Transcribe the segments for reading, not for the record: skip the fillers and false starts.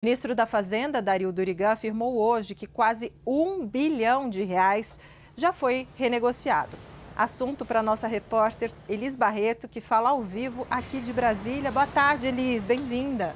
O ministro da Fazenda, Dario Durigan, afirmou hoje que quase R$ 1 bilhão já foi renegociado. Assunto para a nossa repórter Elis Barreto, que fala ao vivo aqui de Brasília. Boa tarde, Elis. Bem-vinda.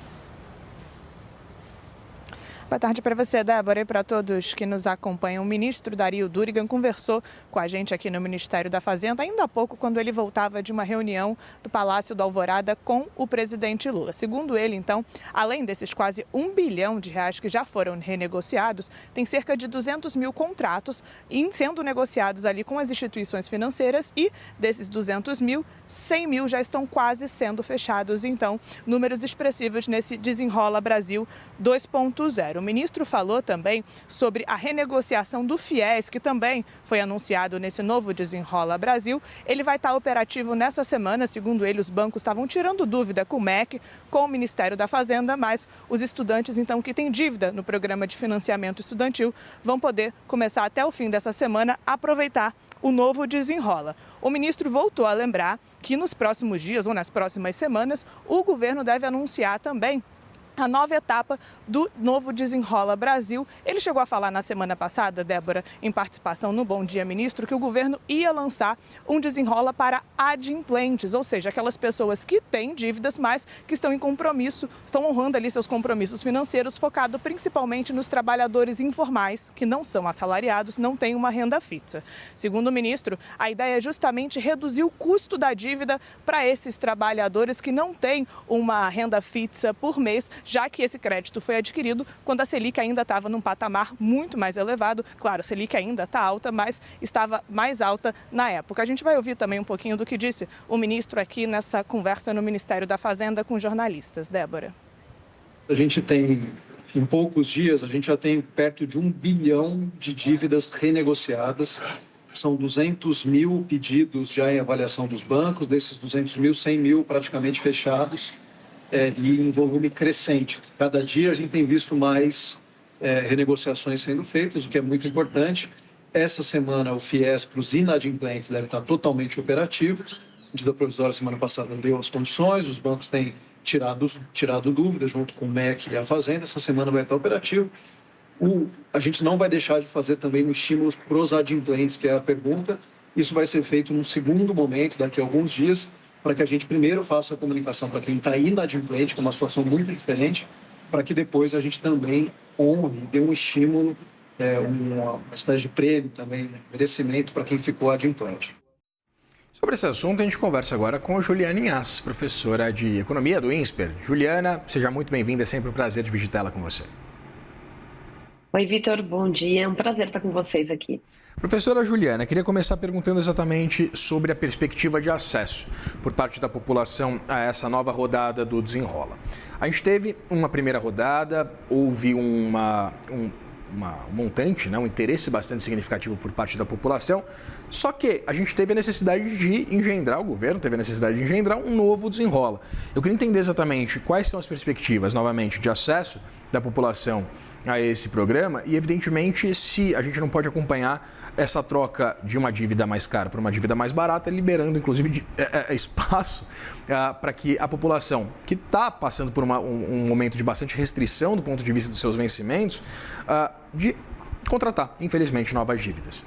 Boa tarde para você, Débora, e para todos que nos acompanham. O ministro Dario Durigan conversou com a gente aqui no Ministério da Fazenda ainda há pouco, quando ele voltava de uma reunião do Palácio do Alvorada com o presidente Lula. Segundo ele, então, além desses quase R$ 1 bilhão que já foram renegociados, tem cerca de 200 mil contratos sendo negociados ali com as instituições financeiras e desses 200 mil, 100 mil já estão quase sendo fechados. Então, números expressivos nesse Desenrola Brasil 2.0. O ministro falou também sobre a renegociação do FIES, que também foi anunciado nesse novo Desenrola Brasil. Ele vai estar operativo nessa semana. Segundo ele, os bancos estavam tirando dúvida com o MEC, com o Ministério da Fazenda, mas os estudantes, então, que têm dívida no programa de financiamento estudantil, vão poder começar até o fim dessa semana a aproveitar o novo Desenrola. O ministro voltou a lembrar que nos próximos dias ou nas próximas semanas, o governo deve anunciar também a nova etapa do novo Desenrola Brasil. Ele chegou a falar na semana passada, Débora, em participação no Bom Dia Ministro, que o governo ia lançar um desenrola para adimplentes, ou seja, aquelas pessoas que têm dívidas, mas que estão em compromisso, estão honrando ali seus compromissos financeiros, focado principalmente nos trabalhadores informais, que não são assalariados, não têm uma renda fixa. Segundo o ministro, a ideia é justamente reduzir o custo da dívida para esses trabalhadores que não têm uma renda fixa por mês, já que esse crédito foi adquirido quando a Selic ainda estava num patamar muito mais elevado. Claro, a Selic ainda está alta, mas estava mais alta na época. A gente vai ouvir também um pouquinho do que disse o ministro aqui nessa conversa no Ministério da Fazenda com jornalistas. Débora. A gente tem, em poucos dias, a gente já tem perto de 1 bilhão de dívidas renegociadas. São 200 mil pedidos já em avaliação dos bancos, desses 200 mil, 100 mil praticamente fechados. E em volume crescente. Cada dia a gente tem visto mais renegociações sendo feitas, o que é muito importante. Essa semana o FIES para os inadimplentes deve estar totalmente operativo. A medida provisória semana passada deu as condições, os bancos têm tirado dúvidas junto com o MEC e a Fazenda. Essa semana vai estar operativo. A gente não vai deixar de fazer também os estímulos para os adimplentes, que é a pergunta. Isso vai ser feito num segundo momento, daqui a alguns dias, para que a gente primeiro faça a comunicação para quem está inadimplente, que é uma situação muito diferente, para que depois a gente também honre, dê um estímulo, uma espécie de prêmio também, merecimento para quem ficou adimplente. Sobre esse assunto, a gente conversa agora com a Juliana Inhas, professora de Economia do INSPER. Juliana, seja muito bem-vinda, é sempre um prazer dividir tela com você. Oi, Vitor, bom dia, é um prazer estar com vocês aqui. Professora Juliana, queria começar perguntando exatamente sobre a perspectiva de acesso por parte da população a essa nova rodada do Desenrola. A gente teve uma primeira rodada, houve um montante, um interesse bastante significativo por parte da população, só que a gente teve a necessidade de engendrar, o governo teve a necessidade de engendrar um novo Desenrola. Eu queria entender exatamente quais são as perspectivas, novamente, de acesso da população a esse programa e, evidentemente, se a gente não pode acompanhar essa troca de uma dívida mais cara para uma dívida mais barata, liberando, inclusive, espaço para que a população que está passando por um momento de bastante restrição do ponto de vista dos seus vencimentos, de contratar, infelizmente, novas dívidas.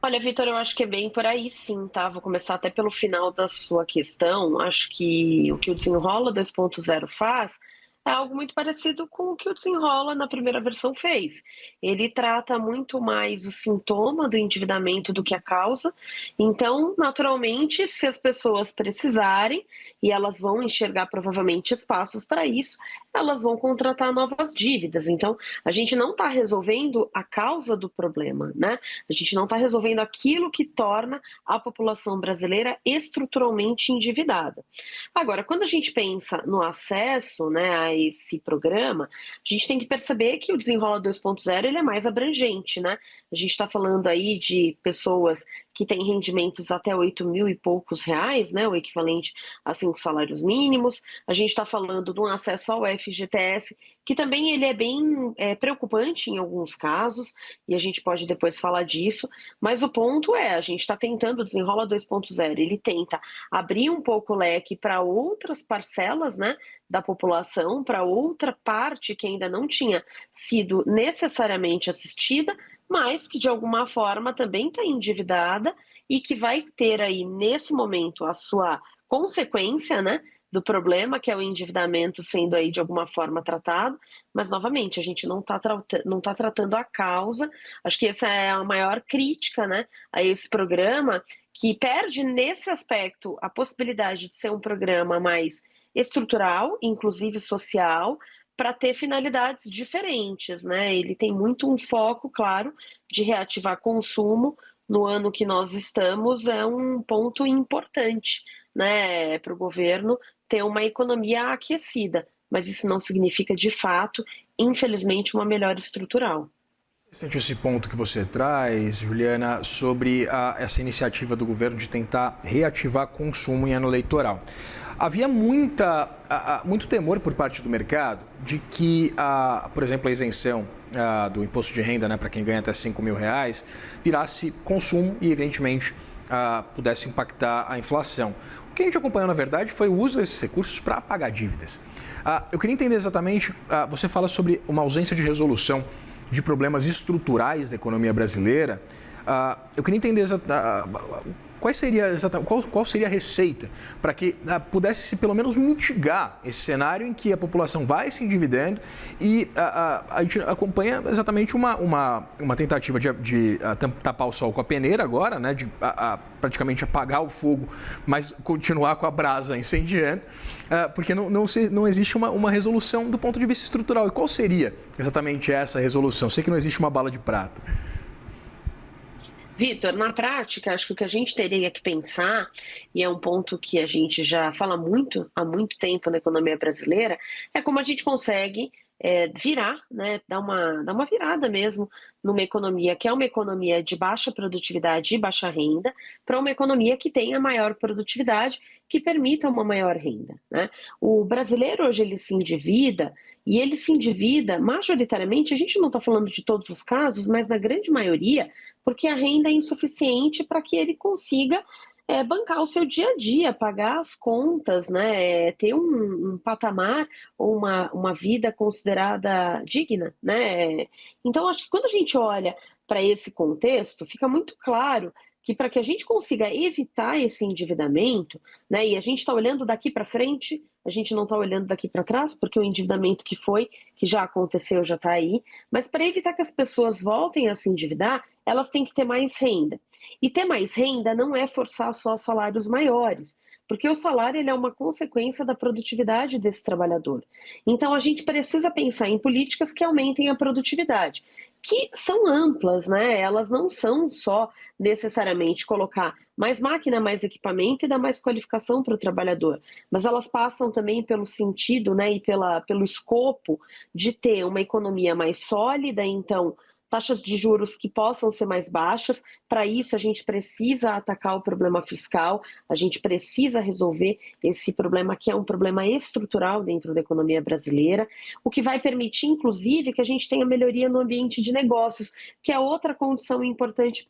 Olha, Vitor, eu acho que é bem por aí sim, tá? Vou começar até pelo final da sua questão. Acho que o Desenrola 2.0 faz é algo muito parecido com o que o Desenrola na primeira versão fez. Ele trata muito mais o sintoma do endividamento do que a causa. Então, naturalmente, se as pessoas precisarem, e elas vão enxergar provavelmente espaços para isso, elas vão contratar novas dívidas. Então, a gente não está resolvendo a causa do problema, né? A gente não está resolvendo aquilo que torna a população brasileira estruturalmente endividada. Agora, quando a gente pensa no acesso, né, a esse programa, a gente tem que perceber que o Desenrola 2.0 ele é mais abrangente, né? A gente está falando aí de pessoas que têm rendimentos até 8 mil e poucos reais, né, o equivalente a 5 salários mínimos. A gente está falando de um acesso ao FGTS, que também ele é bem preocupante em alguns casos, e a gente pode depois falar disso, mas o ponto é, a gente está tentando, o Desenrola 2.0, ele tenta abrir um pouco o leque para outras parcelas, né, da população para outra parte que ainda não tinha sido necessariamente assistida, mas que de alguma forma também está endividada e que vai ter aí nesse momento a sua consequência, né, do problema, que é o endividamento sendo aí de alguma forma tratado, mas novamente a gente não está tratando a causa. Acho que essa é a maior crítica, né, a esse programa, que perde nesse aspecto a possibilidade de ser um programa mais estrutural, inclusive social, para ter finalidades diferentes, né? Ele tem muito um foco, claro, de reativar consumo. No ano que nós estamos, é um ponto importante, né, para o governo ter uma economia aquecida, mas isso não significa, de fato, infelizmente, uma melhora estrutural. Interessante esse ponto que você traz, Juliana, sobre essa iniciativa do governo de tentar reativar consumo em ano eleitoral. Havia muito temor por parte do mercado de que, por exemplo, a isenção do imposto de renda, né, para quem ganha até R$5.000, virasse consumo e, evidentemente, pudesse impactar a inflação. O que a gente acompanhou, na verdade, foi o uso desses recursos para pagar dívidas. Eu queria entender exatamente, você fala sobre uma ausência de resolução de problemas estruturais da economia brasileira. Eu queria entender qual seria a receita para que pudesse pelo menos mitigar esse cenário em que a população vai se endividando e a gente acompanha exatamente uma tentativa de tapar o sol com a peneira agora, né, de praticamente apagar o fogo, mas continuar com a brasa incendiando, porque não existe uma resolução do ponto de vista estrutural. E qual seria exatamente essa resolução? Sei que não existe uma bala de prata. Vitor, na prática, acho que o que a gente teria que pensar, e é um ponto que a gente já fala há muito tempo na economia brasileira, é como a gente consegue virar, né, dar uma virada mesmo numa economia que é uma economia de baixa produtividade e baixa renda, para uma economia que tenha maior produtividade, que permita uma maior renda, né? O brasileiro hoje ele se endivida, e ele se endivida majoritariamente, a gente não está falando de todos os casos, mas na grande maioria, porque a renda é insuficiente para que ele consiga bancar o seu dia a dia, pagar as contas, né, ter um patamar ou uma vida considerada digna, né? Então, acho que quando a gente olha para esse contexto, fica muito claro que para que a gente consiga evitar esse endividamento, né, e a gente está olhando daqui para frente, a gente não está olhando daqui para trás, porque o endividamento que já aconteceu, já está aí, mas para evitar que as pessoas voltem a se endividar, elas têm que ter mais renda. E ter mais renda não é forçar só salários maiores, porque o salário ele é uma consequência da produtividade desse trabalhador. Então a gente precisa pensar em políticas que aumentem a produtividade, que são amplas, né? Elas não são só necessariamente colocar mais máquina, mais equipamento e dar mais qualificação para o trabalhador, mas elas passam também pelo sentido, né, e pelo escopo de ter uma economia mais sólida, então taxas de juros que possam ser mais baixas. Para isso, a gente precisa atacar o problema fiscal, a gente precisa resolver esse problema que é um problema estrutural dentro da economia brasileira, o que vai permitir, inclusive, que a gente tenha melhoria no ambiente de negócios, que é outra condição importante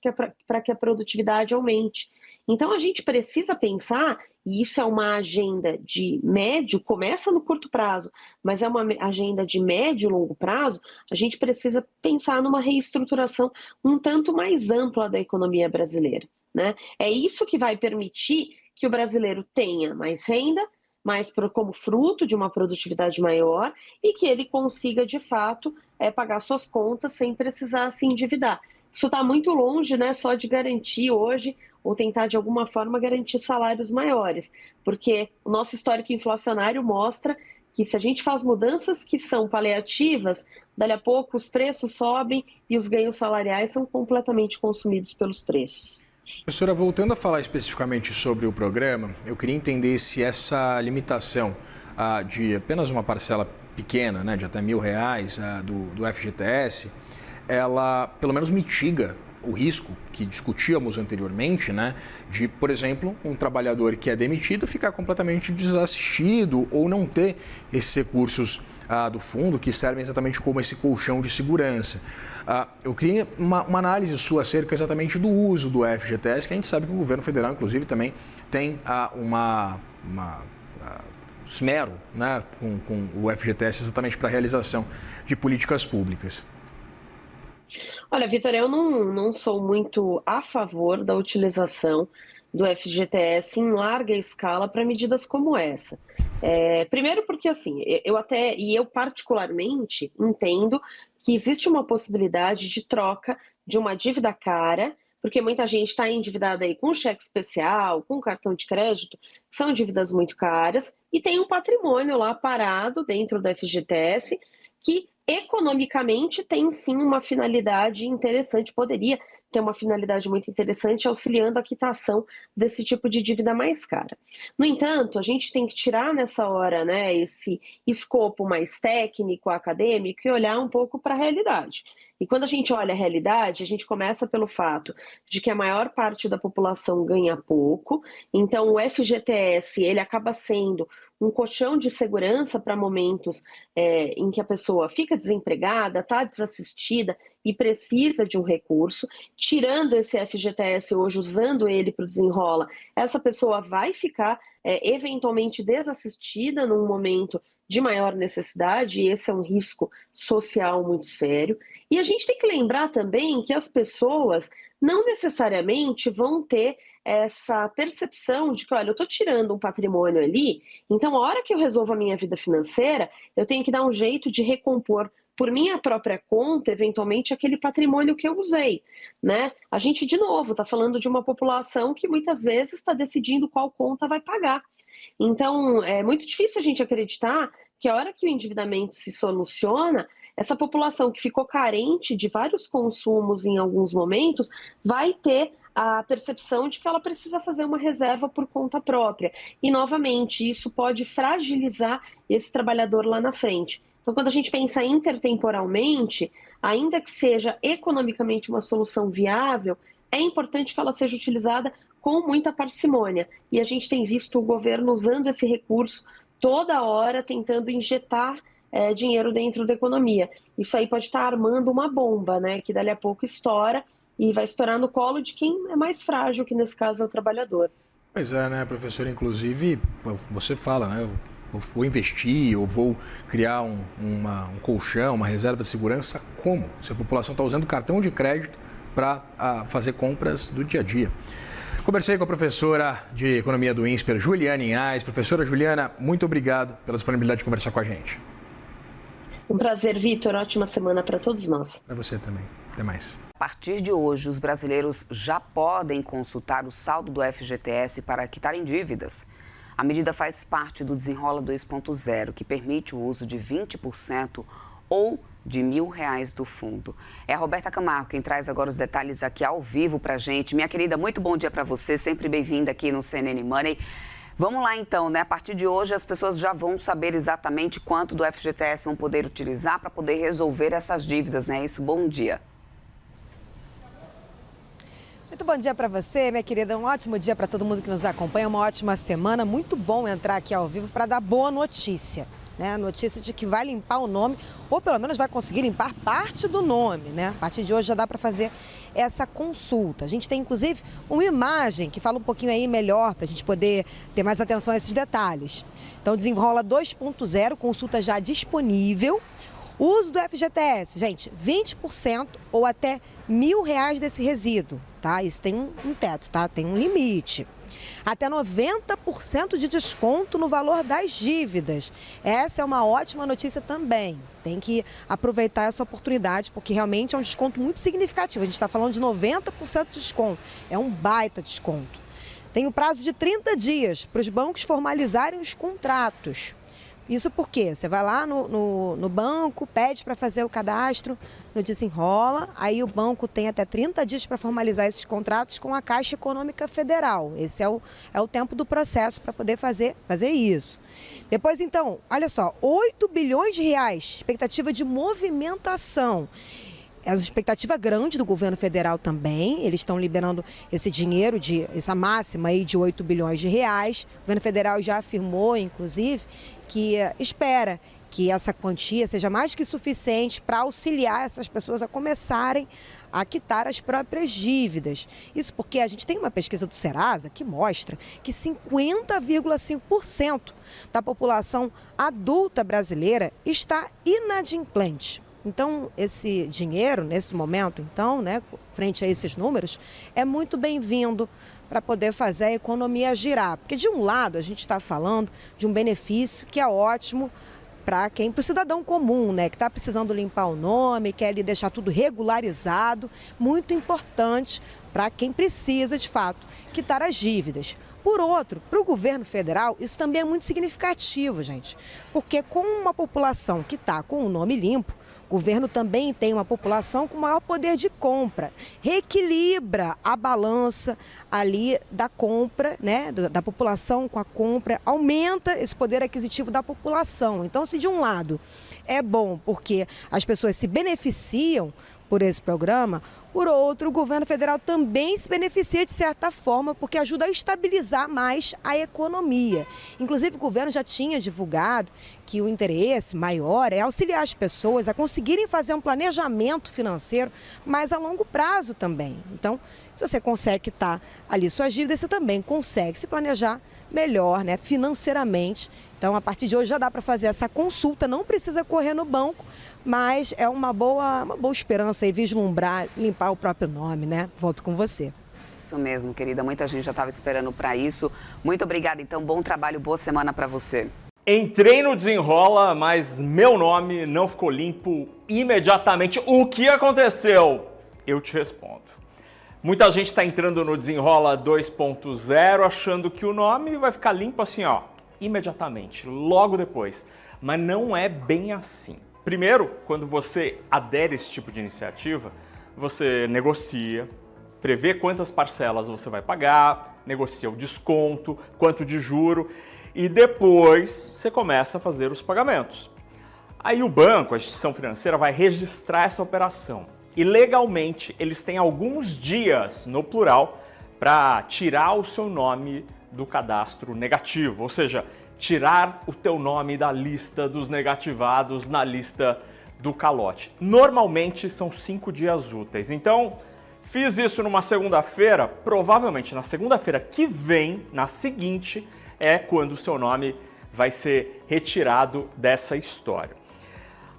para que a produtividade aumente. Então, a gente precisa pensar, e isso é uma agenda de médio, começa no curto prazo, mas é uma agenda de médio e longo prazo, a gente precisa pensar numa reestruturação um tanto mais ampla da economia brasileira, né? É isso que vai permitir que o brasileiro tenha mais renda, como fruto de uma produtividade maior e que ele consiga, de fato, pagar suas contas sem precisar se endividar. Isso está muito longe, né, só de garantir hoje ou tentar de alguma forma garantir salários maiores, porque o nosso histórico inflacionário mostra que se a gente faz mudanças que são paliativas, dali a pouco os preços sobem e os ganhos salariais são completamente consumidos pelos preços. Professora, voltando a falar especificamente sobre o programa, eu queria entender se essa limitação de apenas uma parcela pequena, né, de até R$1.000 do FGTS, ela pelo menos mitiga o risco que discutíamos anteriormente, né, de, por exemplo, um trabalhador que é demitido ficar completamente desassistido ou não ter esses recursos do fundo que servem exatamente como esse colchão de segurança. Eu queria uma análise sua acerca exatamente do uso do FGTS, que a gente sabe que o governo federal, inclusive, também tem esmero, né, com o FGTS exatamente para a realização de políticas públicas? Olha, Vitor, eu não sou muito a favor da utilização do FGTS em larga escala para medidas como essa. Primeiro porque, assim, eu particularmente entendo que existe uma possibilidade de troca de uma dívida cara, porque muita gente está endividada aí com cheque especial, com cartão de crédito, que são dívidas muito caras, e tem um patrimônio lá parado dentro do FGTS que economicamente tem sim uma finalidade interessante, poderia ter uma finalidade muito interessante auxiliando a quitação desse tipo de dívida mais cara. No entanto, a gente tem que tirar nessa hora, né, esse escopo mais técnico, acadêmico e olhar um pouco para a realidade. E quando a gente olha a realidade, a gente começa pelo fato de que a maior parte da população ganha pouco, então o FGTS ele acaba sendo um colchão de segurança para momentos em que a pessoa fica desempregada, está desassistida e precisa de um recurso. Tirando esse FGTS hoje, usando ele para o desenrola, essa pessoa vai ficar eventualmente desassistida num momento de maior necessidade, e esse é um risco social muito sério. E a gente tem que lembrar também que as pessoas não necessariamente vão ter essa percepção de que, olha, eu estou tirando um patrimônio ali, então a hora que eu resolvo a minha vida financeira, eu tenho que dar um jeito de recompor por minha própria conta, eventualmente, aquele patrimônio que eu usei, né? A gente, de novo, está falando de uma população que muitas vezes está decidindo qual conta vai pagar. Então, é muito difícil a gente acreditar que a hora que o endividamento se soluciona, essa população que ficou carente de vários consumos em alguns momentos vai ter a percepção de que ela precisa fazer uma reserva por conta própria. E, novamente, isso pode fragilizar esse trabalhador lá na frente. Então, quando a gente pensa intertemporalmente, ainda que seja economicamente uma solução viável, é importante que ela seja utilizada com muita parcimônia. E a gente tem visto o governo usando esse recurso toda hora, tentando injetar dinheiro dentro da economia. Isso aí pode estar armando uma bomba, né, que dali a pouco estoura e vai estourar no colo de quem é mais frágil, que nesse caso é o trabalhador. Pois é, né, professora? Inclusive, você fala, né? Eu vou investir, eu vou criar um colchão, uma reserva de segurança. Como? Se a população está usando cartão de crédito para fazer compras do dia a dia. Conversei com a professora de Economia do INSPER, Juliana Inhais. Professora Juliana, muito obrigado pela disponibilidade de conversar com a gente. Um prazer, Vitor. Ótima semana para todos nós. Para você também. Até mais. A partir de hoje, os brasileiros já podem consultar o saldo do FGTS para quitarem dívidas. A medida faz parte do Desenrola 2.0, que permite o uso de 20% ou de R$1.000 do fundo. É a Roberta Camargo quem traz agora os detalhes aqui ao vivo para a gente. Minha querida, muito bom dia para você, sempre bem-vinda aqui no CNN Money. Vamos lá então, né? A partir de hoje as pessoas já vão saber exatamente quanto do FGTS vão poder utilizar para poder resolver essas dívidas, né? Isso, bom dia. Muito bom dia para você, minha querida. Um ótimo dia para todo mundo que nos acompanha. Uma ótima semana. Muito bom entrar aqui ao vivo para dar boa notícia, né? Notícia de que vai limpar o nome, ou pelo menos vai conseguir limpar parte do nome, né? A partir de hoje já dá para fazer essa consulta. A gente tem, inclusive, uma imagem que fala um pouquinho aí melhor para a gente poder ter mais atenção a esses detalhes. Então, Desenrola 2.0, consulta já disponível. Uso do FGTS, gente, 20% ou até R$1.000 desse resíduo, tá? Isso tem um teto, tá? Tem um limite. Até 90% de desconto no valor das dívidas. Essa é uma ótima notícia também. Tem que aproveitar essa oportunidade, porque realmente é um desconto muito significativo. A gente está falando de 90% de desconto. É um baita desconto. Tem o prazo de 30 dias para os bancos formalizarem os contratos. Isso porque você vai lá no banco, pede para fazer o cadastro no Desenrola, aí o banco tem até 30 dias para formalizar esses contratos com a Caixa Econômica Federal. Esse é o tempo do processo para poder fazer isso. Depois, então, olha só, R$8 bilhões, expectativa de movimentação. É uma expectativa grande do governo federal também, eles estão liberando esse dinheiro, essa máxima aí de R$8 bilhões. O governo federal já afirmou, inclusive, que espera que essa quantia seja mais que suficiente para auxiliar essas pessoas a começarem a quitar as próprias dívidas. Isso porque a gente tem uma pesquisa do Serasa que mostra que 50,5% da população adulta brasileira está inadimplente. Então, esse dinheiro, nesse momento, então, né, frente a esses números, é muito bem-vindo para poder fazer a economia girar. Porque, de um lado, a gente está falando de um benefício que é ótimo para o cidadão comum, né, que está precisando limpar o nome, quer ali deixar tudo regularizado, muito importante para quem precisa, de fato, quitar as dívidas. Por outro, para o governo federal, isso também é muito significativo, gente, porque com uma população que está com o nome limpo, o governo também tem uma população com maior poder de compra, reequilibra a balança ali da compra, né, da população com a compra, aumenta esse poder aquisitivo da população. Então, se de um lado é bom porque as pessoas se beneficiam por esse programa, por outro, o governo federal também se beneficia de certa forma, porque ajuda a estabilizar mais a economia. Inclusive, o governo já tinha divulgado que o interesse maior é auxiliar as pessoas a conseguirem fazer um planejamento financeiro, mas a longo prazo também. Então, se você consegue quitar ali suas dívidas, você também consegue se planejar melhor, né, financeiramente. Então, a partir de hoje já dá para fazer essa consulta, não precisa correr no banco, mas é uma boa esperança aí, vislumbrar, limpar o próprio nome, né? Volto com você. Isso mesmo, querida. Muita gente já estava esperando para isso. Muito obrigada, então. Bom trabalho, boa semana para você. Entrei no Desenrola, mas meu nome não ficou limpo imediatamente. O que aconteceu? Eu te respondo. Muita gente está entrando no Desenrola 2.0 achando que o nome vai ficar limpo assim, ó, imediatamente, logo depois. Mas não é bem assim. Primeiro, quando você adere a esse tipo de iniciativa, você negocia, prevê quantas parcelas você vai pagar, negocia o desconto, quanto de juro e depois você começa a fazer os pagamentos. Aí o banco, a instituição financeira, vai registrar essa operação. E legalmente eles têm alguns dias, no plural, para tirar o seu nome do cadastro negativo, ou seja, tirar o teu nome da lista dos negativados na lista do calote. Normalmente são 5 dias úteis. Então, fiz isso numa segunda-feira, provavelmente na segunda-feira que vem, na seguinte, é quando o seu nome vai ser retirado dessa história.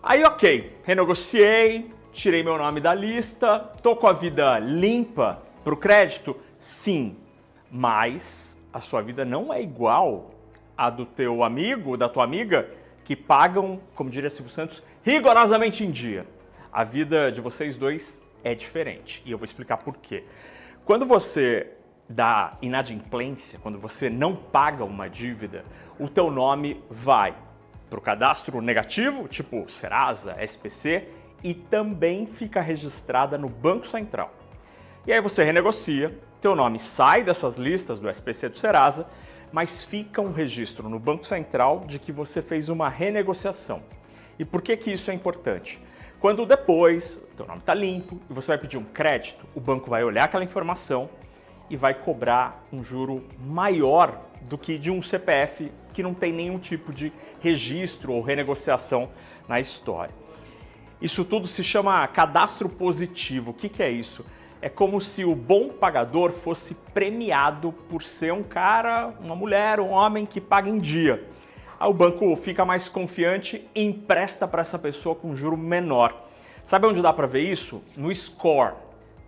Aí, ok, renegociei, tirei meu nome da lista, tô com a vida limpa para o crédito? Sim, mas a sua vida não é igual a do teu amigo, da tua amiga, que pagam, como diria Silvio Santos, rigorosamente em dia. A vida de vocês dois é diferente e eu vou explicar por quê. Quando você dá inadimplência, quando você não paga uma dívida, o teu nome vai para o cadastro negativo, tipo Serasa, SPC, e também fica registrada no Banco Central. E aí você renegocia, teu nome sai dessas listas do SPC do Serasa, mas fica um registro no Banco Central de que você fez uma renegociação. E por que isso é importante? Quando depois o teu nome está limpo e você vai pedir um crédito, o banco vai olhar aquela informação e vai cobrar um juro maior do que de um CPF que não tem nenhum tipo de registro ou renegociação na história. Isso tudo se chama cadastro positivo. O que é isso? É como se o bom pagador fosse premiado por ser um cara, uma mulher, um homem que paga em dia. Aí o banco fica mais confiante e empresta para essa pessoa com juro menor. Sabe onde dá para ver isso? No score.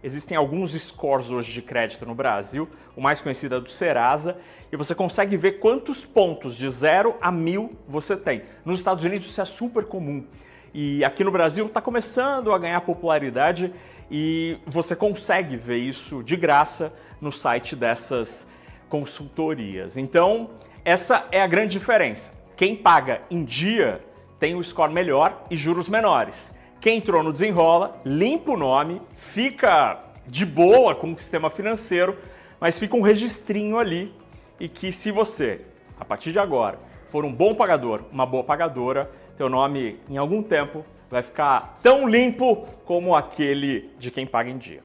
Existem alguns scores hoje de crédito no Brasil, o mais conhecido é do Serasa, e você consegue ver quantos pontos de 0 a 1000 você tem. Nos Estados Unidos isso é super comum. E aqui no Brasil está começando a ganhar popularidade e você consegue ver isso de graça no site dessas consultorias. Então, essa é a grande diferença. Quem paga em dia tem o score melhor e juros menores. Quem entrou no Desenrola, limpa o nome, fica de boa com o sistema financeiro, mas fica um registrinho ali e que se você, a partir de agora, for um bom pagador, uma boa pagadora, teu nome, em algum tempo, vai ficar tão limpo como aquele de quem paga em dia.